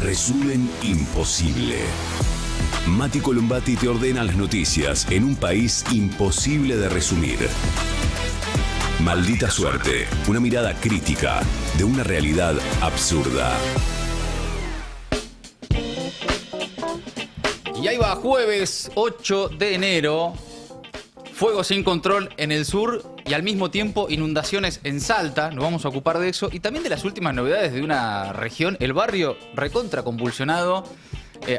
Resumen imposible. Mati Columbati te ordena las noticias en un país imposible de resumir. Maldita suerte, una mirada crítica de una realidad absurda. Y ahí va, jueves 8 de enero, fuego sin control en el sur y al mismo tiempo inundaciones en Salta. Nos vamos a ocupar de eso y también de las últimas novedades de una región, el barrio recontra convulsionado.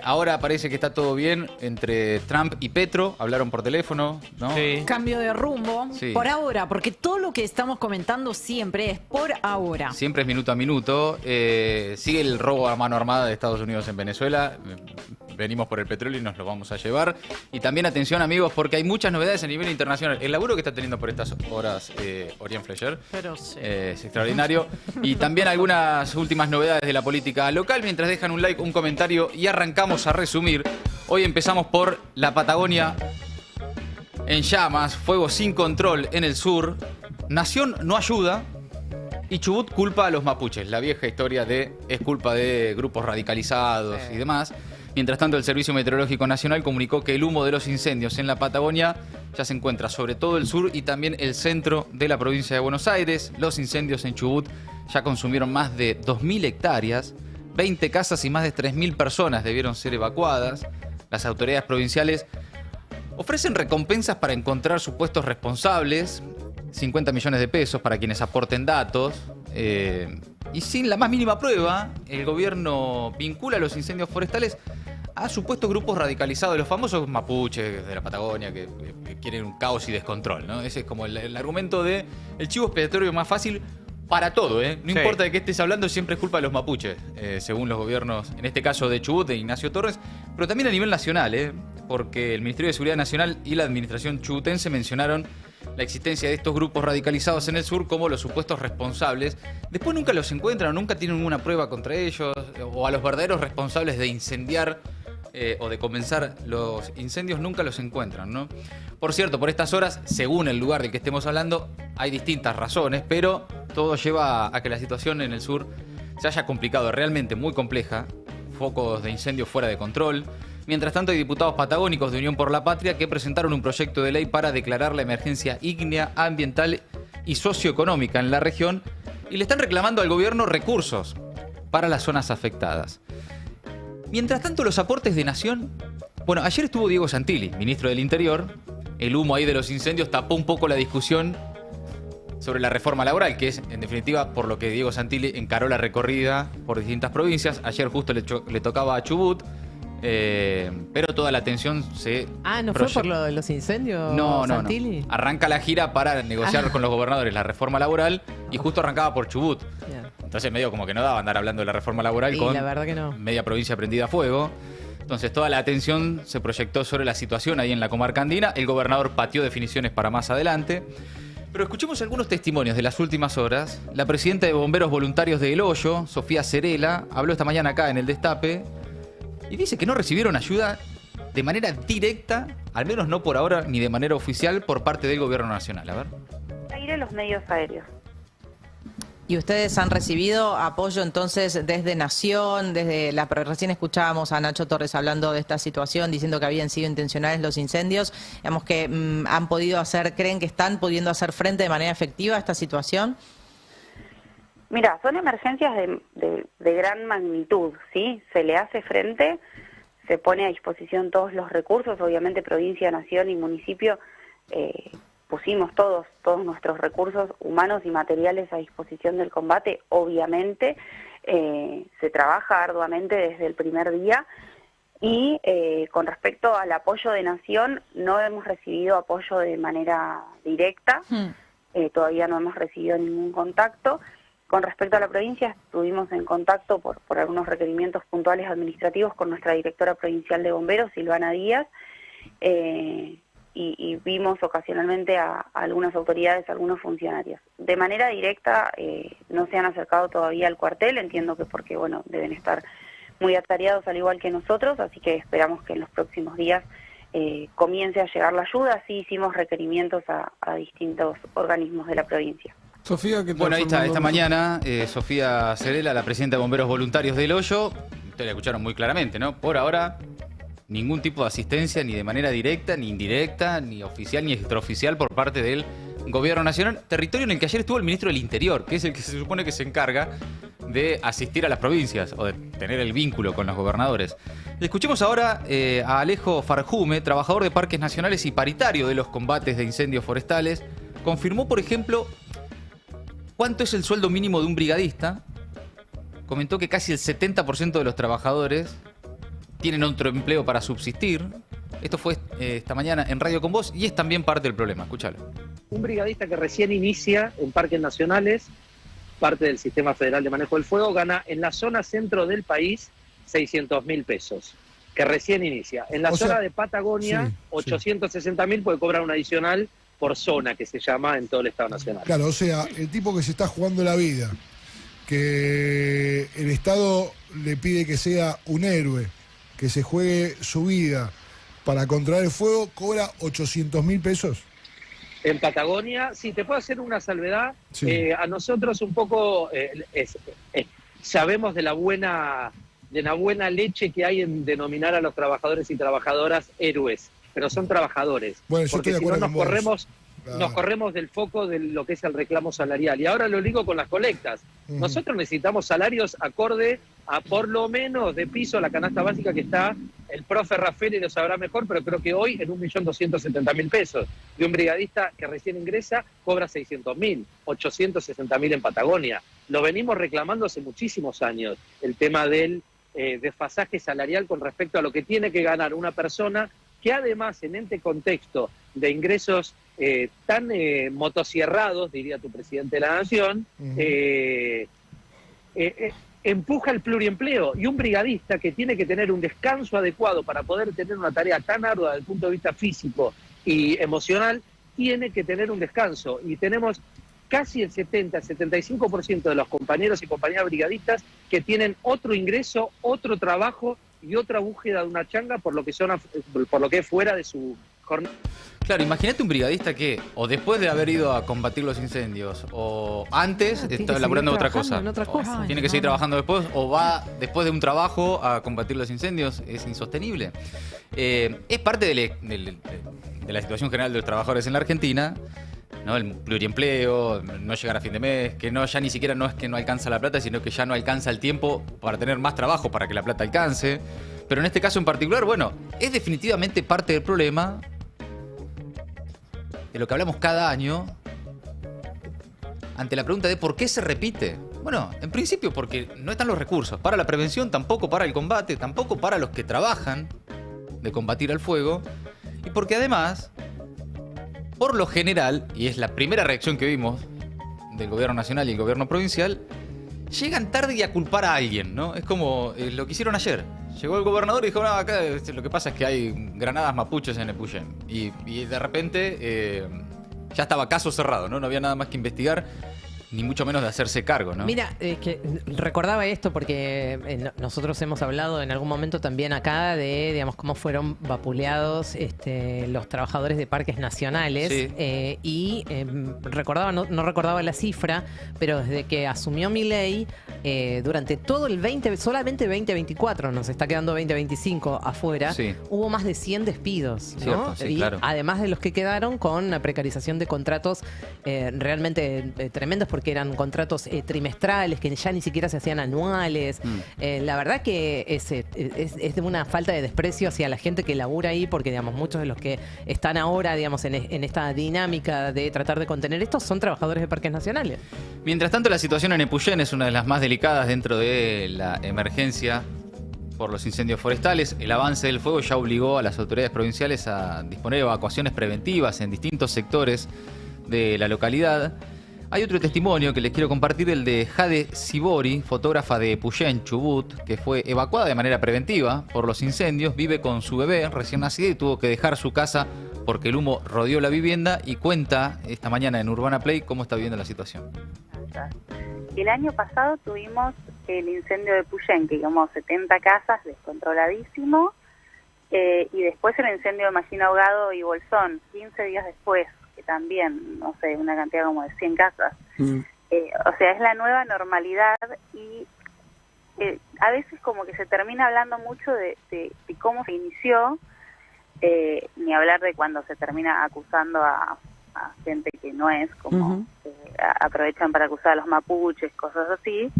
Ahora parece que está todo bien entre Trump y Petro, hablaron por teléfono, ¿no? Sí. Cambio de rumbo, Sí. por ahora, porque todo lo que estamos comentando siempre es por ahora. Siempre es minuto a minuto. Sigue el robo a mano armada de Estados Unidos en Venezuela. Venimos por el petróleo y nos lo vamos a llevar. Y también atención, amigos, porque hay muchas novedades a nivel internacional. El laburo que está teniendo por estas horas Orián Fleischer Pero sí. es extraordinario. Y también algunas últimas novedades de la política local. Mientras dejan un like, un comentario y arrancamos a resumir. Hoy empezamos por la Patagonia en llamas, fuego sin control en el sur. Nación no ayuda. Y Chubut culpa a los mapuches. La vieja historia de es culpa de grupos radicalizados y demás. Mientras tanto, el Servicio Meteorológico Nacional comunicó que el humo de los incendios en la Patagonia ya se encuentra sobre todo el sur y también el centro de la provincia de Buenos Aires. Los incendios en Chubut ya consumieron más de 2.000 hectáreas, 20 casas y más de 3.000 personas debieron ser evacuadas. Las autoridades provinciales ofrecen recompensas para encontrar supuestos responsables, 50 millones de pesos para quienes aporten datos. Y sin la más mínima prueba, el gobierno vincula los incendios forestales a supuestos grupos radicalizados, los famosos mapuches de la Patagonia que quieren un caos y descontrol, ¿no? Ese es como el argumento de el chivo expiatorio más fácil para todo, ¿eh? No Sí. importa de qué estés hablando, siempre es culpa de los mapuches, según los gobiernos, en este caso de Chubut, de Ignacio Torres, pero también a nivel nacional, porque el Ministerio de Seguridad Nacional y la administración chubutense mencionaron la existencia de estos grupos radicalizados en el sur como los supuestos responsables. Después nunca los encuentran, nunca tienen una prueba contra ellos, o a los verdaderos responsables de incendiar o de comenzar los incendios nunca los encuentran, ¿no? Por cierto, por estas horas, según el lugar del que estemos hablando, hay distintas razones, pero todo lleva a que la situación en el sur se haya complicado, realmente muy compleja, focos de incendio fuera de control. Mientras tanto, hay diputados patagónicos de Unión por la Patria que presentaron un proyecto de ley para declarar la emergencia ígnea, ambiental y socioeconómica en la región y le están reclamando al gobierno recursos para las zonas afectadas. Mientras tanto, los aportes de Nación... Bueno, ayer estuvo Diego Santilli, ministro del Interior. El humo ahí de los incendios tapó un poco la discusión sobre la reforma laboral, que es, en definitiva, por lo que Diego Santilli encaró la recorrida por distintas provincias. Ayer justo le tocaba a Chubut. Pero toda la atención se... ¿No fue por lo de los incendios, No. Santilli? Arranca la gira para negociar con los gobernadores la reforma laboral y justo arrancaba por Chubut. Bien. Entonces medio como que no daba andar hablando de la reforma laboral Y con la verdad que no. media provincia prendida a fuego. Entonces toda la atención se proyectó sobre la situación ahí en la comarca andina. El gobernador pateó definiciones para más adelante. Pero escuchemos algunos testimonios de las últimas horas. La presidenta de Bomberos Voluntarios de El Hoyo, Sofía Cerela, habló esta mañana acá en El Destape y dice que no recibieron ayuda de manera directa, al menos no por ahora, ni de manera oficial, por parte del gobierno nacional. A ver. Aire los medios aéreos. ¿Y ustedes han recibido apoyo entonces desde Nación, recién escuchábamos a Nacho Torres hablando de esta situación, diciendo que habían sido intencionales los incendios, digamos que han podido creen que están pudiendo hacer frente de manera efectiva a esta situación? Mira, son emergencias de gran magnitud, ¿sí? Se le hace frente, se pone a disposición todos los recursos, obviamente provincia, nación y municipio, pusimos todos nuestros recursos humanos y materiales a disposición del combate, obviamente, se trabaja arduamente desde el primer día y con respecto al apoyo de Nación, no hemos recibido apoyo de manera directa, todavía no hemos recibido ningún contacto. Con respecto a la provincia, estuvimos en contacto por algunos requerimientos puntuales administrativos con nuestra directora provincial de bomberos, Silvana Díaz, y vimos ocasionalmente a algunas autoridades, a algunos funcionarios. De manera directa no se han acercado todavía al cuartel, entiendo que porque bueno deben estar muy atareados al igual que nosotros, así que esperamos que en los próximos días comience a llegar la ayuda. Sí hicimos requerimientos a distintos organismos de la provincia. Sofía, ¿qué tal? Bueno, ahí está, esta mañana Sofía Cerela, la presidenta de Bomberos Voluntarios del Hoyo, ustedes la escucharon muy claramente, ¿no? Por ahora, ningún tipo de asistencia, ni de manera directa, ni indirecta, ni oficial, ni extraoficial por parte del Gobierno Nacional. Territorio en el que ayer estuvo el ministro del Interior, que es el que se supone que se encarga de asistir a las provincias o de tener el vínculo con los gobernadores. Escuchemos ahora a Alejo Farjume, trabajador de Parques Nacionales y paritario de los combates de incendios forestales. Confirmó, por ejemplo, cuánto es el sueldo mínimo de un brigadista. Comentó que casi el 70% de los trabajadores tienen otro empleo para subsistir. Esto fue esta mañana en Radio Con Vos y es también parte del problema. Escúchalo. Un brigadista que recién inicia en Parques Nacionales, parte del Sistema Federal de Manejo del Fuego, gana en la zona centro del país 600.000 pesos, que recién inicia. En la zona de Patagonia, 860.000, puede cobrar un adicional por zona, que se llama en todo el Estado Nacional. Claro, o sea, el tipo que se está jugando la vida, que el Estado le pide que sea un héroe, que se juegue su vida para controlar el fuego, cobra 800.000 pesos. En Patagonia, sí, te puedo hacer una salvedad. Sí. A nosotros un poco sabemos de la buena leche que hay en denominar a los trabajadores y trabajadoras héroes, pero son trabajadores. Bueno, porque si no nos corremos del foco de lo que es el reclamo salarial. Y ahora lo digo con las colectas. Nosotros necesitamos salarios acorde a por lo menos de piso la canasta básica que está. El profe Raffaele lo sabrá mejor, pero creo que hoy en 1.270.000 pesos. Y un brigadista que recién ingresa cobra 600.000, 860.000 en Patagonia. Lo venimos reclamando hace muchísimos años, el tema del desfasaje salarial con respecto a lo que tiene que ganar una persona que además en este contexto de ingresos tan motosierrados, diría tu presidente de la Nación, empuja el pluriempleo. Y un brigadista que tiene que tener un descanso adecuado para poder tener una tarea tan ardua desde el punto de vista físico y emocional, tiene que tener un descanso. Y tenemos casi el 70-75% de los compañeros y compañeras brigadistas que tienen otro ingreso, otro trabajo y otra búsqueda de una changa por lo que es fuera de su jornada. Claro, imagínate un brigadista que, o después de haber ido a combatir los incendios, o antes está laburando otra cosa. Tiene que seguir trabajando después, o va después de un trabajo a combatir los incendios. Es insostenible. Es parte de la situación general de los trabajadores en la Argentina, ¿no? El pluriempleo, no llegar a fin de mes, que ya ni siquiera no es que no alcanza la plata, sino que ya no alcanza el tiempo para tener más trabajo para que la plata alcance. Pero en este caso en particular, bueno, es definitivamente parte del problema de lo que hablamos cada año ante la pregunta de por qué se repite. Bueno, en principio porque no están los recursos para la prevención, tampoco para el combate, tampoco para los que trabajan de combatir al fuego, y porque además, por lo general, y es la primera reacción que vimos del gobierno nacional y el gobierno provincial, llegan tarde y a culpar a alguien, ¿no? Es como lo que hicieron ayer. Llegó el gobernador y dijo, no, acá lo que pasa es que hay granadas mapuches en Epuyén. Y de repente ya estaba caso cerrado, ¿no? No había nada más que investigar, ni mucho menos de hacerse cargo, ¿no? Mira, que recordaba esto porque nosotros hemos hablado en algún momento también acá de, digamos, cómo fueron vapuleados los trabajadores de parques nacionales. Sí. Recordaba, no recordaba la cifra, pero desde que asumió Milei, durante todo el solamente 2024, nos está quedando 2025 afuera, sí, hubo más de 100 despidos, ¿no? Cierto, sí, y claro. Además de los que quedaron con una precarización de contratos realmente tremendos, porque eran contratos trimestrales que ya ni siquiera se hacían anuales. La verdad que es de una falta de desprecio hacia la gente que labura ahí, porque digamos muchos de los que están ahora digamos en esta dinámica de tratar de contener esto son trabajadores de parques nacionales. Mientras tanto, la situación en Epuyén es una de las más delicadas dentro de la emergencia por los incendios forestales. El avance del fuego ya obligó a las autoridades provinciales a disponer de evacuaciones preventivas en distintos sectores de la localidad. Hay otro testimonio que les quiero compartir, el de Jade Sibori, fotógrafa de Epuyén, Chubut, que fue evacuada de manera preventiva por los incendios. Vive con su bebé recién nacido y tuvo que dejar su casa porque el humo rodeó la vivienda, y cuenta esta mañana en Urbana Play cómo está viviendo la situación. El año pasado tuvimos el incendio de Epuyén, que quemó 70 casas, descontroladísimo, y después el incendio de Machín Ahogado y Bolsón, 15 días después, que también, no sé, una cantidad como de 100 casas. O sea, es la nueva normalidad, y a veces como que se termina hablando mucho de cómo se inició, ni hablar de cuando se termina acusando a gente que no es, como aprovechan para acusar a los mapuches, cosas así,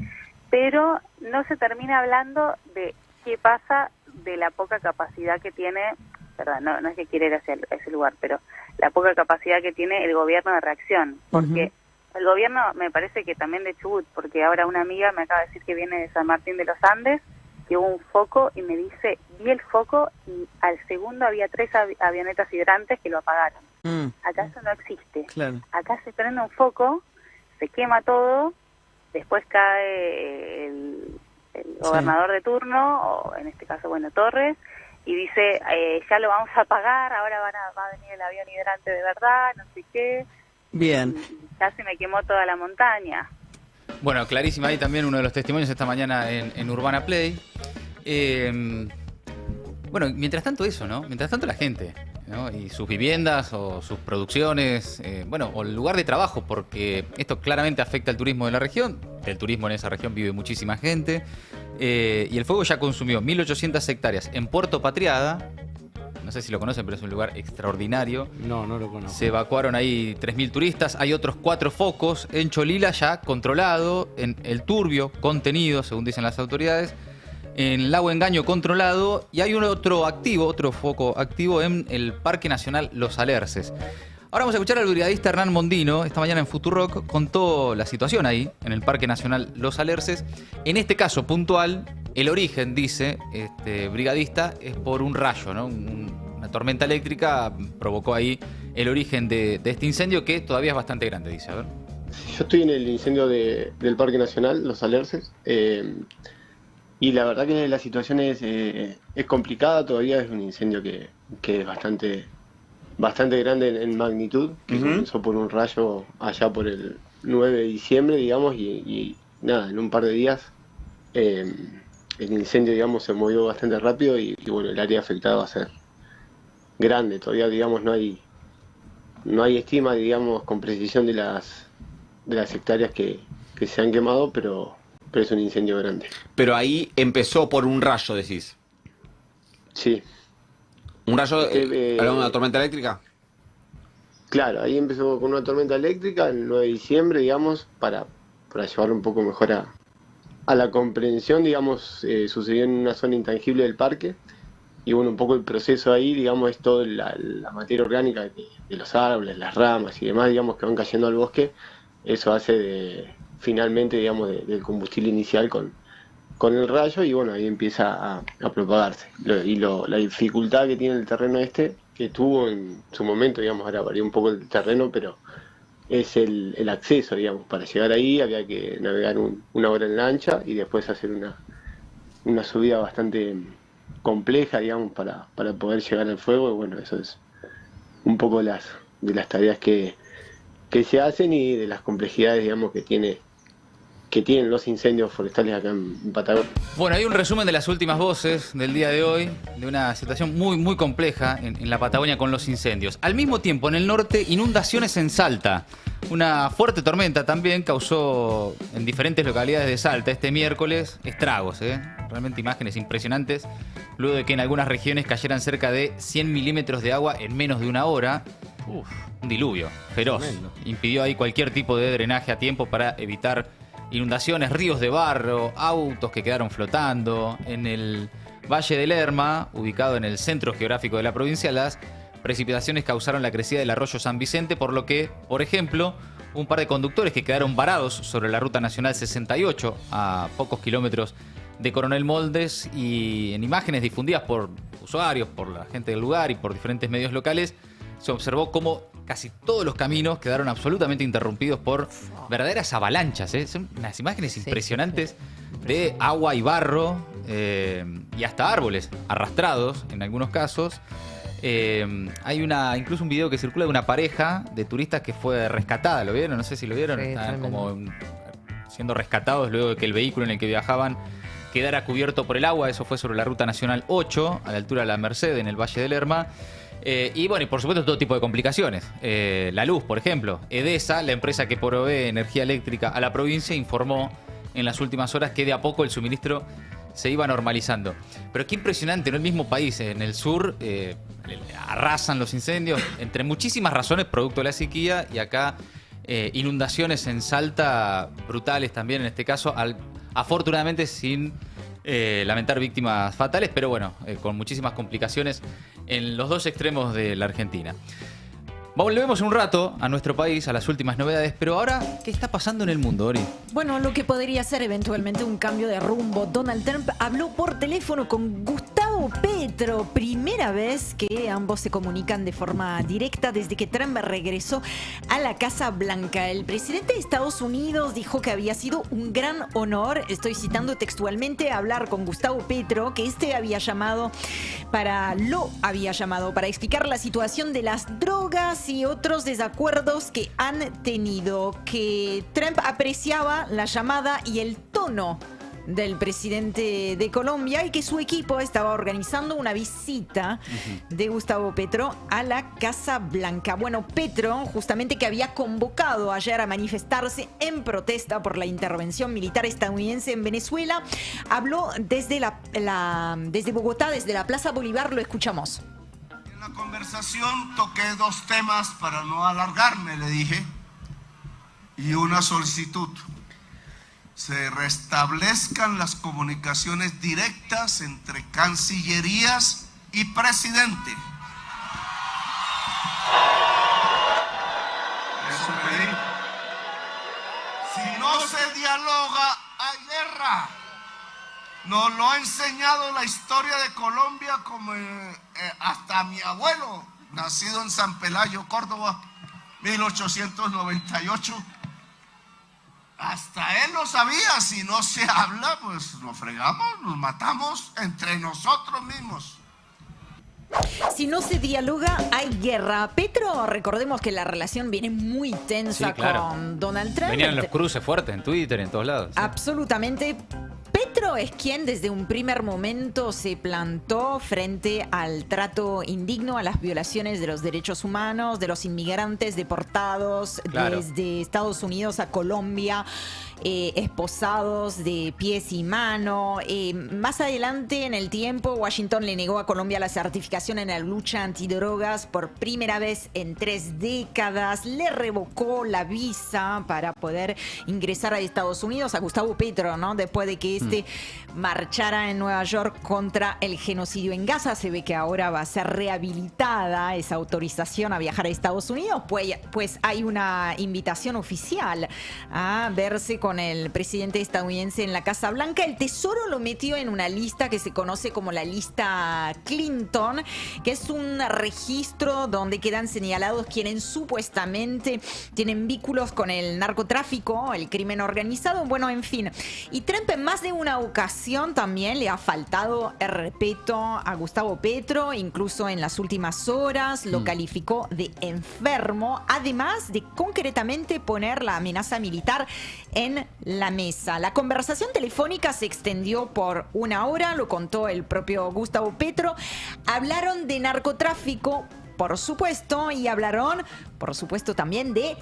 pero no se termina hablando de qué pasa de la poca capacidad que tiene, perdón, no es que quiera ir hacia ese lugar, pero la poca capacidad que tiene el gobierno de reacción, porque el gobierno me parece que también de Chubut, porque ahora una amiga me acaba de decir que viene de San Martín de los Andes, que hubo un foco y me dice, vi el foco y al segundo había 3 avionetas hidrantes que lo apagaron. Acá eso no existe. Claro. Acá se prende un foco, se quema todo, después cae el gobernador de turno, o en este caso, bueno, Torres, y dice, ya lo vamos a apagar, ahora va a venir el avión hidrante de verdad, no sé qué. Bien. Y ya se me quemó toda la montaña. Bueno, clarísima ahí también uno de los testimonios esta mañana en Urbana Play. Bueno, mientras tanto eso, ¿no? Mientras tanto la gente, ¿no? Y sus viviendas o sus producciones, bueno, o el lugar de trabajo, porque esto claramente afecta al turismo de la región. Del turismo en esa región vive muchísima gente. Y el fuego ya consumió 1.800 hectáreas en Puerto Patriada. No sé si lo conocen, pero es un lugar extraordinario. No lo conozco. Se evacuaron ahí 3.000 turistas. Hay otros 4 focos en Cholila ya controlado. En El Turbio contenido, según dicen las autoridades. En Lago Engaño controlado. Y hay otro foco activo en el Parque Nacional Los Alerces. Ahora vamos a escuchar al brigadista Hernán Mondino. Esta mañana en Futurock contó la situación ahí, en el Parque Nacional Los Alerces. En este caso puntual, el origen, dice este brigadista, es por un rayo, ¿no? Una tormenta eléctrica provocó ahí el origen de este incendio, que todavía es bastante grande, dice. A ver. Yo estoy en el incendio del Parque Nacional Los Alerces. Y la verdad que la situación es complicada. Todavía es un incendio que es bastante grande en magnitud, que comenzó por un rayo allá por el 9 de diciembre, digamos, y nada, en un par de días el incendio, digamos, se movió bastante rápido y bueno, el área afectada va a ser grande. Todavía, digamos, no hay estima, digamos, con precisión de las hectáreas que se han quemado, pero es un incendio grande. Pero ahí empezó por un rayo, decís. Sí. ¿Un rayo, hablamos de una tormenta eléctrica? Claro, ahí empezó con una tormenta eléctrica el 9 de diciembre, digamos, para llevarlo un poco mejor a la comprensión, digamos, sucedió en una zona intangible del parque, y bueno, un poco el proceso ahí, digamos, es toda la materia orgánica de los árboles, las ramas y demás, digamos, que van cayendo al bosque. Eso hace finalmente, digamos, del combustible inicial con el rayo, y bueno, ahí empieza a propagarse. La dificultad que tiene el terreno que tuvo en su momento, digamos, ahora varió un poco el terreno, pero es el acceso, digamos. Para llegar ahí había que navegar una hora en lancha y después hacer una subida bastante compleja, digamos, para poder llegar al fuego. Y bueno, eso es un poco de las tareas que se hacen y de las complejidades, digamos, que tienen los incendios forestales acá en Patagonia. Bueno, hay un resumen de las últimas voces del día de hoy, de una situación muy, muy compleja en la Patagonia con los incendios. Al mismo tiempo, en el norte, inundaciones en Salta. Una fuerte tormenta también causó en diferentes localidades de Salta este miércoles estragos, realmente imágenes impresionantes, luego de que en algunas regiones cayeran cerca de 100 milímetros de agua en menos de una hora. Un diluvio feroz. Tremendo. Impidió ahí cualquier tipo de drenaje a tiempo para evitar inundaciones, ríos de barro, autos que quedaron flotando. En el Valle del Lerma, ubicado en el centro geográfico de la provincia, las precipitaciones causaron la crecida del arroyo San Vicente, por lo que, por ejemplo, un par de conductores que quedaron varados sobre la Ruta Nacional 68 a pocos kilómetros de Coronel Moldes, y en imágenes difundidas por usuarios, por la gente del lugar y por diferentes medios locales, se observó cómo casi todos los caminos quedaron absolutamente interrumpidos por verdaderas avalanchas. Son unas imágenes impresionantes de agua y barro y hasta árboles arrastrados en algunos casos. Hay incluso un video que circula de una pareja de turistas que fue rescatada. ¿Lo vieron? No sé si lo vieron. Sí, estaban como siendo rescatados luego de que el vehículo en el que viajaban quedara cubierto por el agua. Eso fue sobre la Ruta Nacional 8, a la altura de la Merced, en el Valle del Lerma. Y bueno, y por supuesto todo tipo de complicaciones. La luz, por ejemplo. Edesa, la empresa que provee energía eléctrica a la provincia, informó en las últimas horas que de a poco el suministro se iba normalizando. Pero qué impresionante, ¿no? El mismo país, en el sur, arrasan los incendios, entre muchísimas razones, producto de la sequía, y acá inundaciones en Salta brutales también en este caso, afortunadamente sin lamentar víctimas fatales, pero bueno, con muchísimas complicaciones en los dos extremos de la Argentina. Volvemos un rato a nuestro país, a las últimas novedades, pero ahora, ¿qué está pasando en el mundo, Ori? Bueno, lo que podría ser eventualmente un cambio de rumbo. Donald Trump habló por teléfono con Gustavo Petro. Primera vez que ambos se comunican de forma directa desde que Trump regresó a la Casa Blanca. El presidente de Estados Unidos dijo que había sido un gran honor, estoy citando textualmente, hablar con Gustavo Petro, que había llamado para explicar la situación de las drogas y otros desacuerdos que han tenido, que Trump apreciaba la llamada y el tono del presidente de Colombia y que su equipo estaba organizando una visita de Gustavo Petro a la Casa Blanca. Bueno, Petro, justamente que había convocado ayer a manifestarse en protesta por la intervención militar estadounidense en Venezuela, habló desde desde Bogotá, desde la Plaza Bolívar. Lo escuchamos. En la conversación toqué dos temas para no alargarme, le dije, y una solicitud. Se restablezcan las comunicaciones directas entre cancillerías y presidente. Eso pedí. Si no se dialoga, hay guerra. Nos lo ha enseñado la historia de Colombia, como hasta mi abuelo, nacido en San Pelayo, Córdoba, 1898. Hasta él lo sabía. Si no se habla, pues nos fregamos, nos matamos entre nosotros mismos. Si no se dialoga, hay guerra. Petro, recordemos que la relación viene muy tensa, sí, claro, con Donald Trump. Venían los cruces fuertes en Twitter, en todos lados. Sí. Absolutamente. Petro es quien desde un primer momento se plantó frente al trato indigno, a las violaciones de los derechos humanos, de los inmigrantes deportados, claro, desde Estados Unidos a Colombia, esposados de pies y mano. Más adelante en el tiempo, Washington le negó a Colombia la certificación en la lucha antidrogas por primera vez en 3 décadas. Le revocó la visa para poder ingresar a Estados Unidos a Gustavo Petro, ¿no? Después de que marchara en Nueva York contra el genocidio en Gaza. Se ve que ahora va a ser rehabilitada esa autorización a viajar a Estados Unidos, pues hay una invitación oficial a verse con el presidente estadounidense en la Casa Blanca. El Tesoro lo metió en una lista que se conoce como la lista Clinton, que es un registro donde quedan señalados quienes supuestamente tienen vínculos con el narcotráfico, el crimen organizado, bueno, en fin. Y Trump en más de una ocasión también le ha faltado el respeto a Gustavo Petro, incluso en las últimas horas lo calificó de enfermo, además de concretamente poner la amenaza militar en la mesa. La conversación telefónica se extendió por 1 hora, lo contó el propio Gustavo Petro. Hablaron de narcotráfico, por supuesto, y hablaron, por supuesto, también de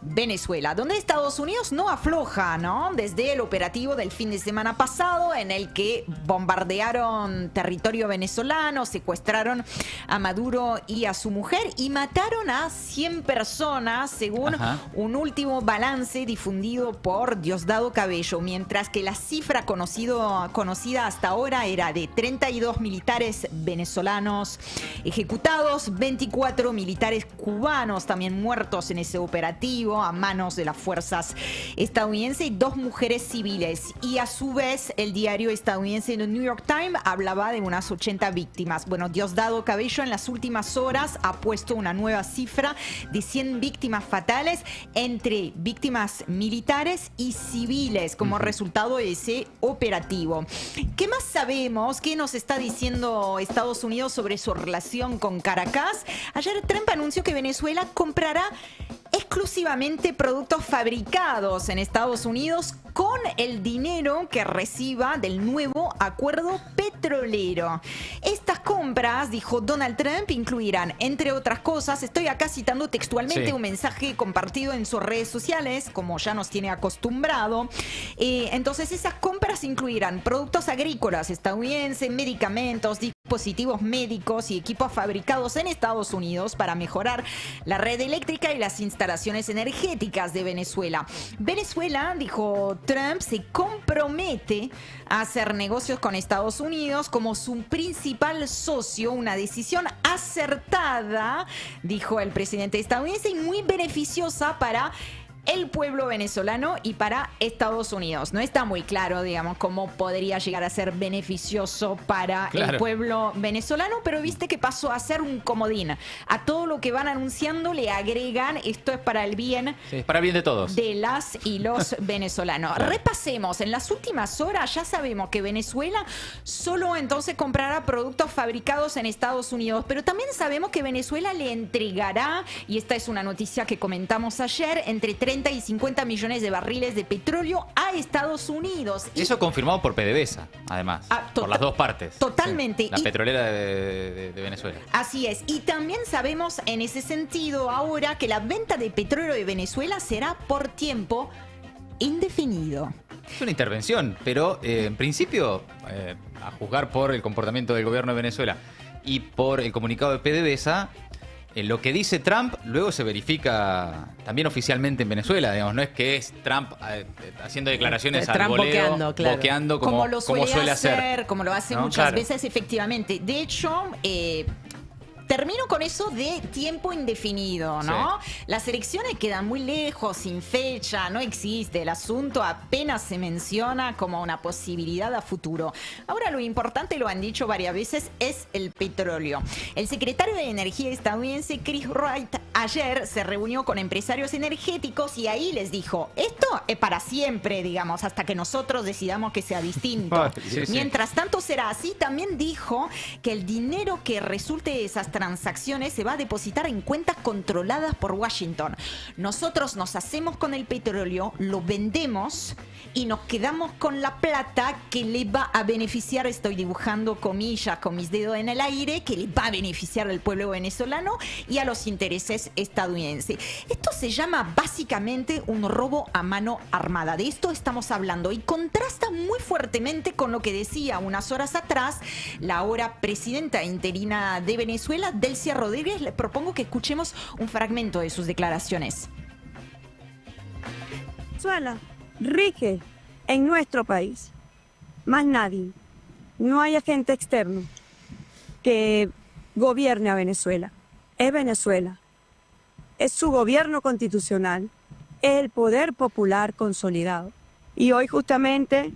Venezuela, donde Estados Unidos no afloja, ¿no? Desde el operativo del fin de semana pasado, en el que bombardearon territorio venezolano, secuestraron a Maduro y a su mujer y mataron a 100 personas, según un último balance difundido por Diosdado Cabello, mientras que la cifra conocida hasta ahora era de 32 militares venezolanos ejecutados, 24 militares cubanos también muertos en ese operativo a manos de las fuerzas estadounidenses y 2 mujeres civiles. Y a su vez el diario estadounidense The New York Times hablaba de unas 80 víctimas. Bueno, Diosdado Cabello en las últimas horas ha puesto una nueva cifra de 100 víctimas fatales entre víctimas militares y civiles como resultado de ese operativo. ¿Qué más sabemos? ¿Qué nos está diciendo Estados Unidos sobre su relación con Caracas? Ayer Trump anunció que Venezuela comprará exclusivamente productos fabricados en Estados Unidos con el dinero que reciba del nuevo acuerdo petrolero. Estas compras, dijo Donald Trump, incluirán, entre otras cosas, estoy acá citando textualmente un mensaje compartido en sus redes sociales, como ya nos tiene acostumbrado. Entonces, esas compras incluirán productos agrícolas estadounidenses, medicamentos, dispositivos médicos y equipos fabricados en Estados Unidos para mejorar la red eléctrica y las instalaciones energéticas de Venezuela. Venezuela, dijo Trump, se compromete a hacer negocios con Estados Unidos como su principal socio, una decisión acertada, dijo el presidente estadounidense, y muy beneficiosa para el pueblo venezolano y para Estados Unidos. No está muy claro, digamos, cómo podría llegar a ser beneficioso para el pueblo venezolano, pero viste que pasó a ser un comodín. A todo lo que van anunciando le agregan, esto es para el bien, es para el bien de todos, de las y los venezolanos. Repasemos, en las últimas horas ya sabemos que Venezuela solo entonces comprará productos fabricados en Estados Unidos, pero también sabemos que Venezuela le entregará, y esta es una noticia que comentamos ayer, entre 30 y 50 millones de barriles de petróleo a Estados Unidos. Eso confirmado por PDVSA, además, por las dos partes. Totalmente. La petrolera de Venezuela. Así es. Y también sabemos en ese sentido ahora que la venta de petróleo de Venezuela será por tiempo indefinido. Es una intervención, pero en principio, a juzgar por el comportamiento del gobierno de Venezuela y por el comunicado de PDVSA, lo que dice Trump luego se verifica también oficialmente en Venezuela, digamos, no es que es Trump haciendo declaraciones al voleo, boqueando como lo suele hacer, como lo hace muchas veces, efectivamente. De hecho, termino con eso de tiempo indefinido, ¿no? Sí. Las elecciones quedan muy lejos, sin fecha, no existe. El asunto apenas se menciona como una posibilidad a futuro. Ahora, lo importante, lo han dicho varias veces, es el petróleo. El secretario de Energía estadounidense, Chris Wright, ayer se reunió con empresarios energéticos y ahí les dijo, esto es para siempre, digamos, hasta que nosotros decidamos que sea distinto. Mientras tanto será así. También dijo que el dinero que resulte de esas transacciones se va a depositar en cuentas controladas por Washington. Nosotros nos hacemos con el petróleo, lo vendemos y nos quedamos con la plata que le va a beneficiar, estoy dibujando comillas con mis dedos en el aire, que le va a beneficiar al pueblo venezolano y a los intereses estadounidenses. Esto se llama básicamente un robo a mano armada. De esto estamos hablando y contrasta muy fuertemente con lo que decía unas horas atrás la ahora presidenta interina de Venezuela, Delcy Rodríguez. Le propongo que escuchemos un fragmento de sus declaraciones. Venezuela rige en nuestro país, más nadie. No hay agente externo que gobierne a Venezuela. Es Venezuela. Es su gobierno constitucional. Es el poder popular consolidado. Y hoy justamente...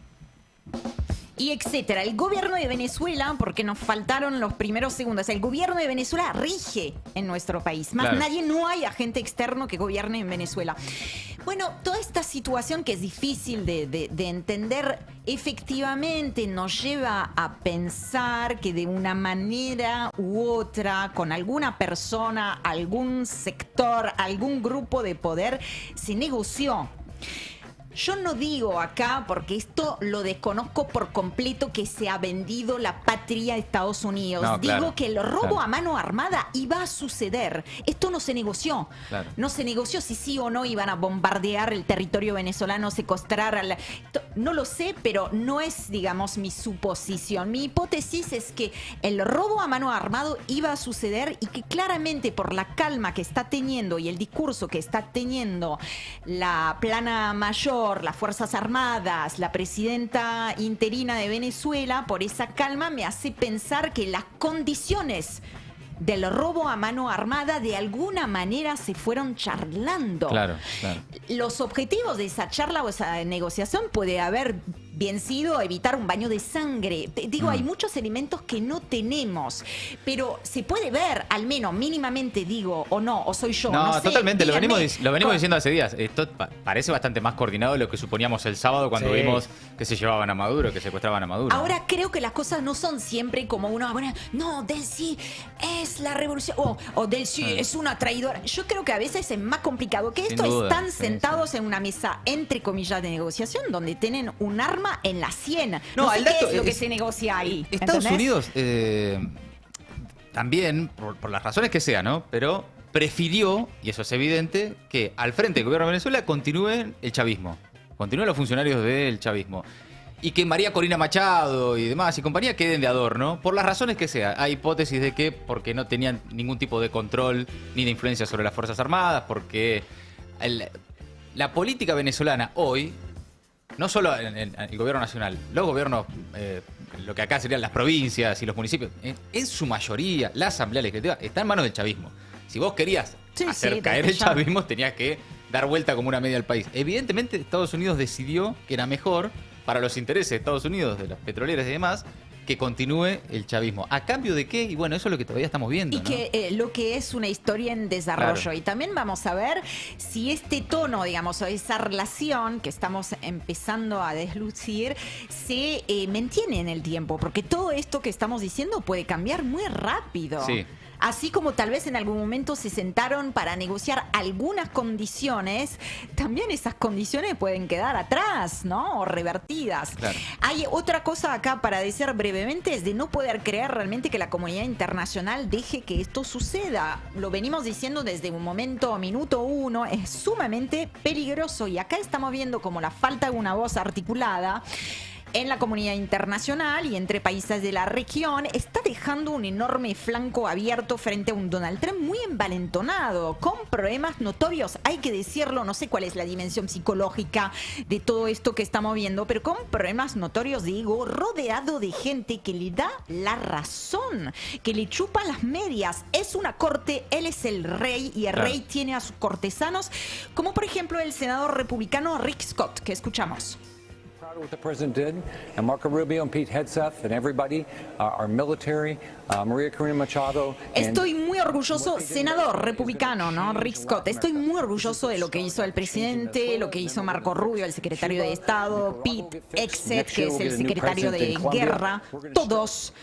Y etcétera. El gobierno de Venezuela, porque nos faltaron los primeros segundos, el gobierno de Venezuela rige en nuestro país. Más nadie, no hay agente externo que gobierne en Venezuela. Bueno, toda esta situación que es difícil de entender, efectivamente nos lleva a pensar que de una manera u otra, con alguna persona, algún sector, algún grupo de poder, se negoció. Yo no digo acá, porque esto lo desconozco por completo, que se ha vendido la patria a Estados Unidos. No, digo que el robo a mano armada iba a suceder. Esto no se negoció. No se negoció si sí o no iban a bombardear el territorio venezolano, secuestrar no lo sé, pero no es, digamos, mi suposición. Mi hipótesis es que el robo a mano armado iba a suceder y que claramente por la calma que está teniendo y el discurso que está teniendo la plana mayor, las Fuerzas Armadas, la presidenta interina de Venezuela, por esa calma me hace pensar que las condiciones del robo a mano armada de alguna manera se fueron charlando. Los objetivos de esa charla o esa negociación puede haber bien sido evitar un baño de sangre. Digo, hay muchos elementos que no tenemos, pero se puede ver, al menos mínimamente, digo, o no, o soy yo. No, sé, totalmente, lo díganme. venimos diciendo hace días. Esto parece bastante más coordinado de lo que suponíamos el sábado cuando vimos que se llevaban a Maduro, que secuestraban a Maduro. Ahora creo que las cosas no son siempre como uno, bueno, no, Delcy es la revolución, o Delcy es una traidora. Yo creo que a veces es más complicado que esto. Están sentados en una mesa, entre comillas, de negociación, donde tienen un arma en la sien. No sé qué es lo que se negocia ahí. Estados ¿entendés? Unidos también, por las razones que sea, ¿no? Pero prefirió, y eso es evidente, que al frente del gobierno de Venezuela continúe el chavismo. Continúen los funcionarios del chavismo. Y que María Corina Machado y demás y compañía queden de adorno, por las razones que sea. Hay hipótesis de que porque no tenían ningún tipo de control ni de influencia sobre las Fuerzas Armadas, porque la política venezolana hoy, no solo el gobierno nacional, los gobiernos, lo que acá serían las provincias y los municipios, en su mayoría, la Asamblea Legislativa está en manos del chavismo. Si vos querías hacer caer el chavismo, tenías que dar vuelta como una media al país. Evidentemente, Estados Unidos decidió que era mejor para los intereses de Estados Unidos, de las petroleras y demás, que continúe el chavismo. ¿A cambio de qué? Y bueno, eso es lo que todavía estamos viendo. Y que lo que es una historia en desarrollo. Claro. Y también vamos a ver si este tono, digamos, o esa relación que estamos empezando a deslucir se mantiene en el tiempo. Porque todo esto que estamos diciendo puede cambiar muy rápido. Sí. Así como tal vez en algún momento se sentaron para negociar algunas condiciones, también esas condiciones pueden quedar atrás, ¿no? O revertidas. Claro. Hay otra cosa acá para decir brevemente, es de no poder creer realmente que la comunidad internacional deje que esto suceda. Lo venimos diciendo desde un momento, minuto uno, es sumamente peligroso. Y acá estamos viendo como la falta de una voz articulada en la comunidad internacional y entre países de la región está dejando un enorme flanco abierto frente a un Donald Trump muy envalentonado, con problemas notorios, hay que decirlo, no sé cuál es la dimensión psicológica de todo esto que estamos viendo, pero con problemas notorios, digo, rodeado de gente que le da la razón, que le chupa las medias. Es una corte, él es el rey y el rey tiene a sus cortesanos, como por ejemplo el senador republicano Rick Scott, que escuchamos. What the president did, and Marco Rubio and Pete Hegseth and everybody, our military, María Corina Machado. Estoy muy orgulloso, senador republicano, ¿no? Rick Scott. Estoy muy orgulloso de lo que hizo el presidente, lo que hizo Marco Rubio, el secretario de Estado, Pete Hegseth, que es el secretario de Guerra, todos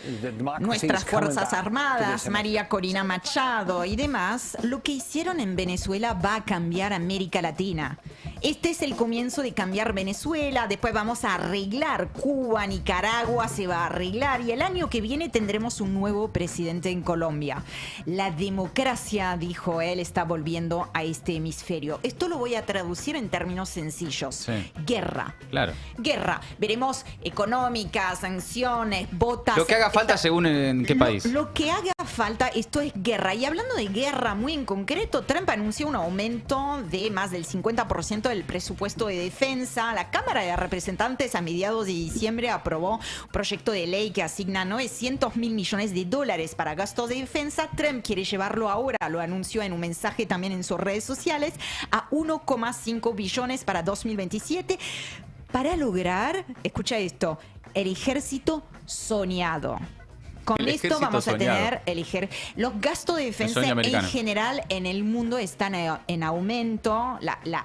nuestras Fuerzas Armadas, María Corina Machado y demás. Lo que hicieron en Venezuela va a cambiar América Latina. Este es el comienzo de cambiar Venezuela, después vamos a arreglar Cuba, Nicaragua se va a arreglar y el año que viene tendremos un nuevo presidente en Colombia. La democracia, dijo él, está volviendo a este hemisferio. Esto lo voy a traducir en términos sencillos. Sí. Guerra. Claro. Guerra. Veremos económicas, sanciones, botas. Lo que haga falta según en qué país. Lo que haga falta, esto es guerra. Y hablando de guerra muy en concreto, Trump anunció un aumento de más del 50% del presupuesto de defensa. La Cámara de Representantes a mediados de diciembre aprobó un proyecto de ley que asigna 900 mil millones de dólares para gastos de defensa. Trump quiere llevarlo ahora, lo anunció en un mensaje también en sus redes sociales, a 1,5 billones para 2027 para lograr, escucha esto, el ejército soñado. Con esto vamos a tener los gastos de defensa en general en el mundo están en aumento.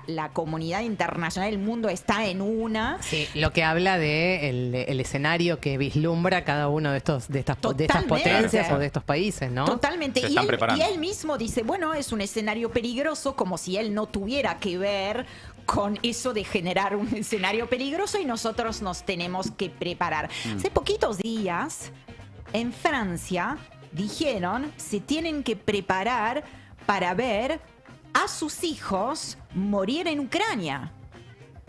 La comunidad internacional, el mundo está en una. Sí, lo que habla de el escenario que vislumbra cada uno de estas potencias o de estos países, ¿no? Totalmente. Y él mismo dice, bueno, es un escenario peligroso, como si él no tuviera que ver con eso de generar un escenario peligroso y nosotros nos tenemos que preparar. Hace poquitos días en Francia dijeron se tienen que preparar para ver a sus hijos morir en Ucrania.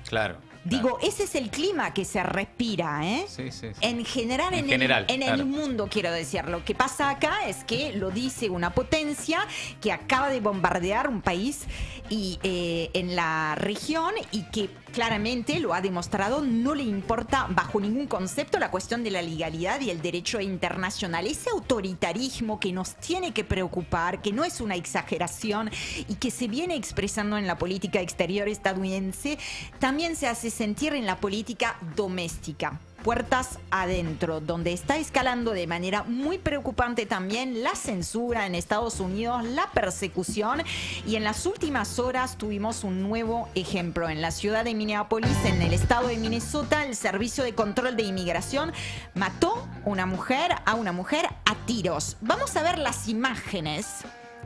Claro. Digo, ese es el clima que se respira, ¿eh? Sí. En general, en el mundo, quiero decir. Lo que pasa acá es que lo dice una potencia que acaba de bombardear un país y en la región y que claramente lo ha demostrado, no le importa bajo ningún concepto la cuestión de la legalidad y el derecho internacional. Ese autoritarismo que nos tiene que preocupar, que no es una exageración y que se viene expresando en la política exterior estadounidense, también se hace sentir en la política doméstica, puertas adentro, donde está escalando de manera muy preocupante también la censura en Estados Unidos, la persecución, y en las últimas horas tuvimos un nuevo ejemplo. En la ciudad de Minneapolis, en el estado de Minnesota, el Servicio de Control de Inmigración mató a una mujer a tiros. Vamos a ver las imágenes.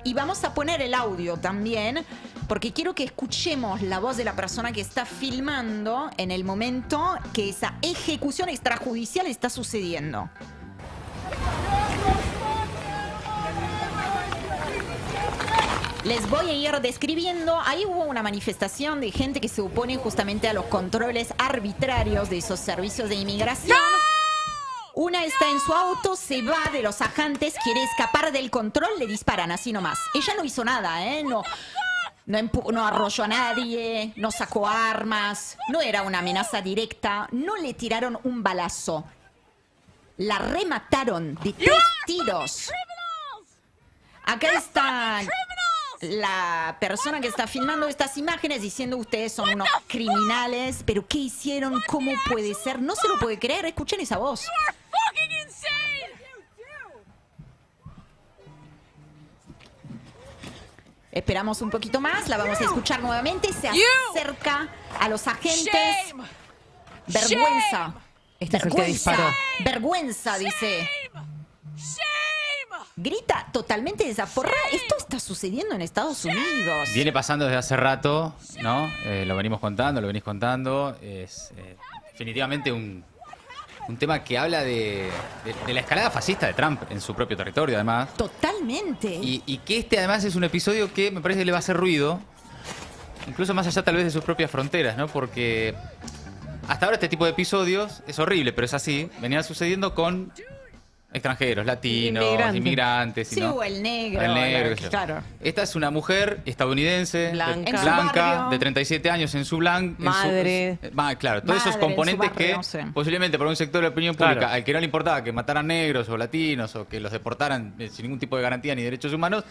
Y vamos a poner el audio también, porque quiero que escuchemos la voz de la persona que está filmando en el momento que esa ejecución extrajudicial está sucediendo. Les voy a ir describiendo. Ahí hubo una manifestación de gente que se opone justamente a los controles arbitrarios de esos servicios de inmigración. Una está en su auto, se va de los agentes, quiere escapar del control, le disparan así nomás. Ella no hizo nada, no arrolló a nadie, no sacó armas, no era una amenaza directa, no le tiraron un balazo. La remataron de 3 tiros. Acá está la persona que está filmando estas imágenes diciendo: ustedes son unos criminales, pero ¿qué hicieron? ¿Cómo puede ser? No se lo puede creer, escuchen esa voz. Esperamos un poquito más, la vamos a escuchar nuevamente. Se acerca a los agentes. Vergüenza. Este es el que disparó. Vergüenza, dice. Grita totalmente desaforrada. Esto está sucediendo en Estados Unidos. Viene pasando desde hace rato, ¿no? Lo venís contando. Es definitivamente un tema que habla de la escalada fascista de Trump en su propio territorio, además. Totalmente. Y que además es un episodio que me parece que le va a hacer ruido, incluso más allá tal vez de sus propias fronteras, ¿no? Porque hasta ahora este tipo de episodios es horrible, pero es así. Venían sucediendo con extranjeros, latinos, inmigrantes. Sí, ¿no? O el negro. Claro. Esta es una mujer estadounidense, blanca de 37 años en su madre. Claro, todos esos componentes barrio, que posiblemente por un sector de la opinión pública al que no le importaba que mataran negros o latinos o que los deportaran sin ningún tipo de garantía ni derechos humanos,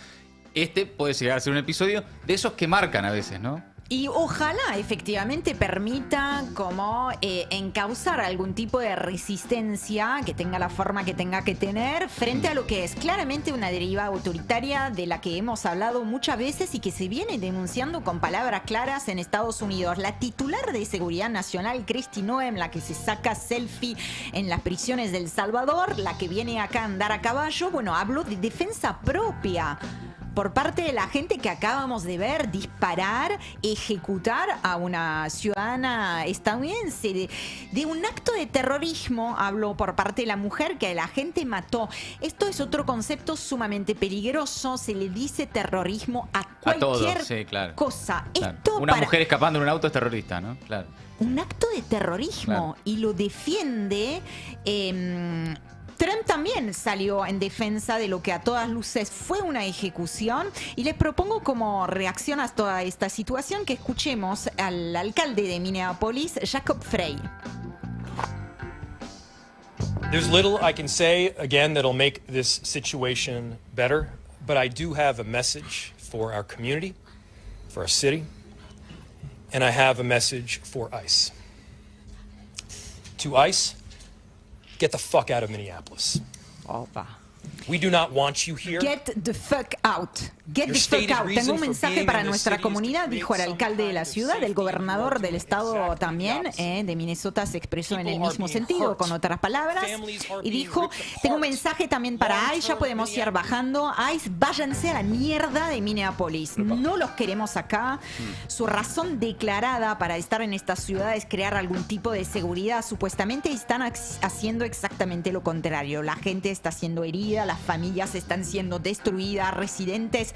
puede llegar a ser un episodio de esos que marcan a veces, ¿no? Y ojalá efectivamente permita como encauzar algún tipo de resistencia que tenga la forma que tenga que tener frente a lo que es claramente una deriva autoritaria de la que hemos hablado muchas veces y que se viene denunciando con palabras claras en Estados Unidos. La titular de Seguridad Nacional, Kristi Noem, la que se saca selfie en las prisiones de El Salvador, la que viene acá a andar a caballo, bueno, habló de defensa propia por parte de la gente que acabamos de ver disparar, ejecutar a una ciudadana estadounidense. De un acto de terrorismo habló por parte de la mujer que la gente mató. Esto es otro concepto sumamente peligroso. Se le dice terrorismo a cualquier cosa. Claro. Esto una mujer escapando en un auto es terrorista, ¿no? Claro. Un acto de terrorismo. Y lo defiende... Trump también salió en defensa de lo que a todas luces fue una ejecución, y les propongo como reacción a toda esta situación que escuchemos al alcalde de Minneapolis, Jacob Frey. There's little I can say again that'll make this situation better, but I do have a message for our community, for our city, and I have a message for ICE. To ICE, get the fuck out of Minneapolis. Opa. We do not want you here. Get the fuck out. Get the fuck out. Tengo un mensaje para nuestra comunidad, dijo el alcalde de la ciudad. El gobernador del estado también, de Minnesota, se expresó en el mismo sentido, con otras palabras. Y dijo, tengo un mensaje también para ICE, ya podemos ir bajando. ICE, váyanse a la mierda de Minneapolis. No los queremos acá. Su razón declarada para estar en esta ciudad es crear algún tipo de seguridad. Supuestamente están haciendo exactamente lo contrario. La gente está siendo herida, las familias están siendo destruidas, residentes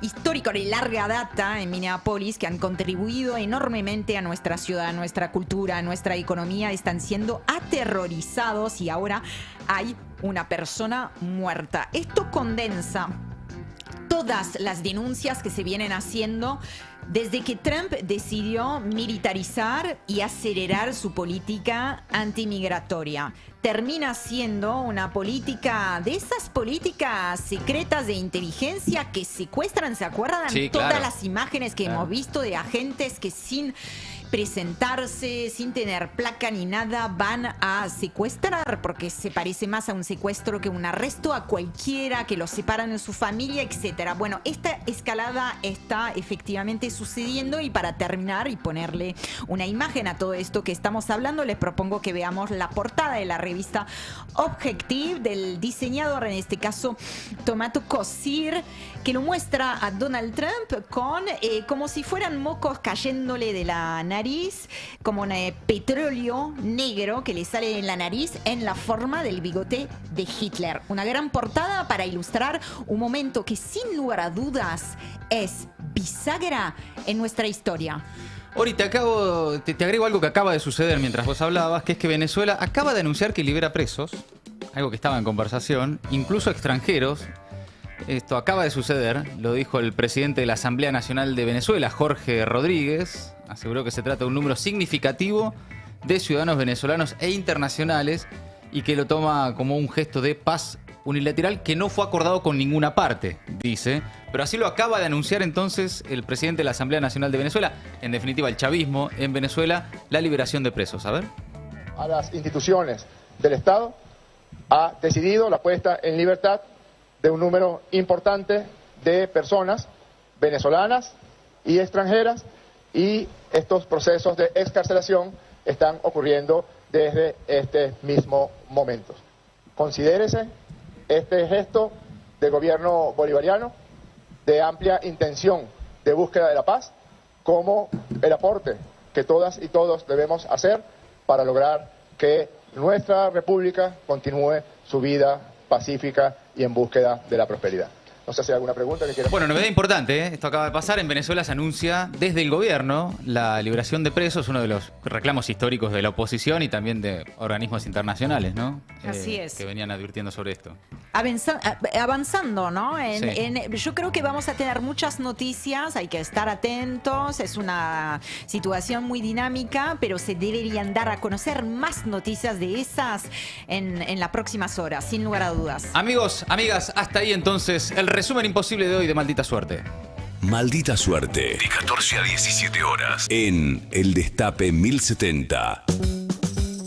históricos de larga data en Minneapolis que han contribuido enormemente a nuestra ciudad, a nuestra cultura, a nuestra economía, están siendo aterrorizados y ahora hay una persona muerta. Esto condensa todas las denuncias que se vienen haciendo desde que Trump decidió militarizar y acelerar su política antimigratoria. Termina siendo una política de esas políticas secretas de inteligencia que secuestran, ¿se acuerdan? Sí, todas claro. las imágenes que hemos visto de agentes que sin presentarse sin tener placa ni nada, van a secuestrar, porque se parece más a un secuestro que un arresto, a cualquiera, que los separan de su familia, etcétera. Bueno, esta escalada está efectivamente sucediendo, y para terminar y ponerle una imagen a todo esto que estamos hablando, les propongo que veamos la portada de la revista Objective del diseñador, en este caso Tomato Cosir, que lo muestra a Donald Trump con como si fueran mocos cayéndole de la nariz, como un petróleo negro que le sale en la nariz en la forma del bigote de Hitler. Una gran portada para ilustrar un momento que sin lugar a dudas es bisagra en nuestra historia. Ori, te agrego algo que acaba de suceder mientras vos hablabas, que es que Venezuela acaba de anunciar que libera presos, algo que estaba en conversación, incluso extranjeros. Esto acaba de suceder, lo dijo el presidente de la Asamblea Nacional de Venezuela, Jorge Rodríguez. Aseguró que se trata de un número significativo de ciudadanos venezolanos e internacionales y que lo toma como un gesto de paz unilateral que no fue acordado con ninguna parte, dice. Pero así lo acaba de anunciar entonces el presidente de la Asamblea Nacional de Venezuela. En definitiva, el chavismo en Venezuela, la liberación de presos. A ver. A las instituciones del Estado ha decidido la puesta en libertad de un número importante de personas venezolanas y extranjeras, y estos procesos de excarcelación están ocurriendo desde este mismo momento. Considérese este gesto de gobierno bolivariano de amplia intención de búsqueda de la paz como el aporte que todas y todos debemos hacer para lograr que nuestra república continúe su vida pacífica y en búsqueda de la prosperidad. No sé si hay alguna pregunta que quieras. Bueno, novedad importante, ¿eh? Esto acaba de pasar. En Venezuela se anuncia desde el gobierno la liberación de presos, uno de los reclamos históricos de la oposición y también de organismos internacionales, ¿no? Así es. Que venían advirtiendo sobre esto. Avanzando, ¿no? Sí. Yo creo que vamos a tener muchas noticias, hay que estar atentos, es una situación muy dinámica, pero se deberían dar a conocer más noticias de esas en las próximas horas, sin lugar a dudas. Amigos, amigas, hasta ahí entonces el resumen imposible de hoy de Maldita Suerte. Maldita Suerte, de 14 a 17 horas, en El Destape 1070.